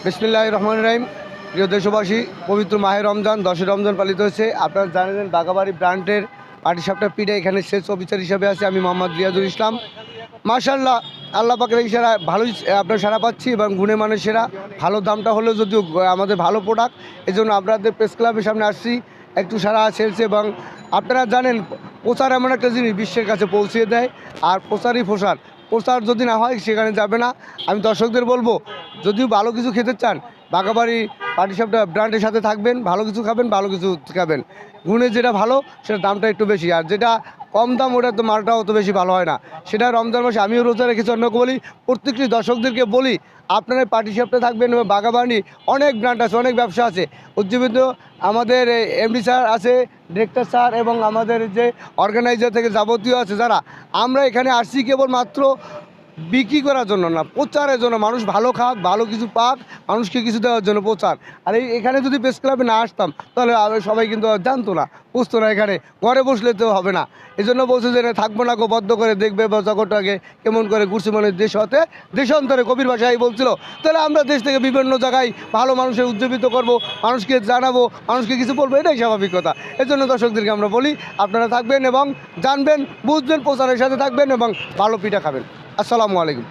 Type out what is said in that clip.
বিসমিল্লাহির রহমানির রহিম। প্রিয় দেশবাসী, পবিত্র মাহে রমজান 10ই রমজান পালিত হয়েছে। আপনারা জানেন বাঘাবাড়ি ব্র্যান্ডের পাটিসাপটা পিঠা এখানে সেলস অফিসার হিসাবে আছে আমি মোহাম্মদ রিয়াজুল ইসলাম। মাশাআল্লাহ, আল্লাহ পাকের ইশারা ভালোই আপনার সারা পাচ্ছি এবং গুণে মানে সেরা। ভালো দামটা হলেও যদিও আমাদের ভালো প্রোডাক্ট, এই জন্য আপনাদের প্রেস ক্লাবের সামনে আসছি একটু সারা সেলসে। এবং আপনারা জানেন প্রচার এমন একটা জিনিস বিশ্বের কাছে পৌঁছে দেয়, আর প্রচারই প্রসার। প্রচার যদি না হয় সেখানে যাবে না। আমি দর্শকদের বলবো, যদিও ভালো কিছু খেতে চান বাঘাবাড়ি পাটিসাপটা ব্র্যান্ডের সাথে থাকবেন, ভালো কিছু খাবেন, ভালো কিছু খাবেন। গুণে যেটা ভালো সেটার দামটা একটু বেশি, আর যেটা কম দাম ওটা তো মালটা অত বেশি ভালো হয় না। সেটা রমজান মাসে আমিও রোজা রেখেছি, অন্যকে বলি, প্রত্যেকটি দর্শকদেরকে বলি আপনারা পাটিসাপটা থাকবেন। এবং বাঘাবাড়ি অনেক ব্র্যান্ড আছে, অনেক ব্যবসা আছে উজ্জীবিত। আমাদের এমডি স্যার আছে, ডিরেক্টর স্যার এবং আমাদের যে অর্গানাইজার থেকে যাবতীয় আছে যারা, আমরা এখানে আসছি কেবলমাত্র বিক্রি করার জন্য না, প্রচারের জন্য। মানুষ ভালো খাক, ভালো কিছু পাক, মানুষকে কিছু দেওয়ার জন্য প্রচার। আর এখানে যদি প্রেস ক্লাবে না আসতাম তাহলে সবাই কিন্তু জানতো না, বুঝতো না, এখানে ঘরে বসলে তো হবে না। এই জন্য বলছে যে থাকবো না, বদ্ধ করে দেখবে বা জগৎটাকে কেমন করে ঘুরছে, মানে দেশ হতে দেশান্তরে কবির ভাষায় বলছিল। তাহলে আমরা দেশ থেকে বিভিন্ন জায়গায় ভালো মানুষের উজ্জীবিত করব, মানুষকে জানাবো, মানুষকে কিছু বলবো, এটাই স্বাভাবিক কথা। এই জন্য দর্শকদেরকে আমরা বলি আপনারা থাকবেন এবং জানবেন, বুঝবেন, প্রচারের সাথে থাকবেন এবং ভালো পিঠা খাবেন। আসসালামু আলাইকুম।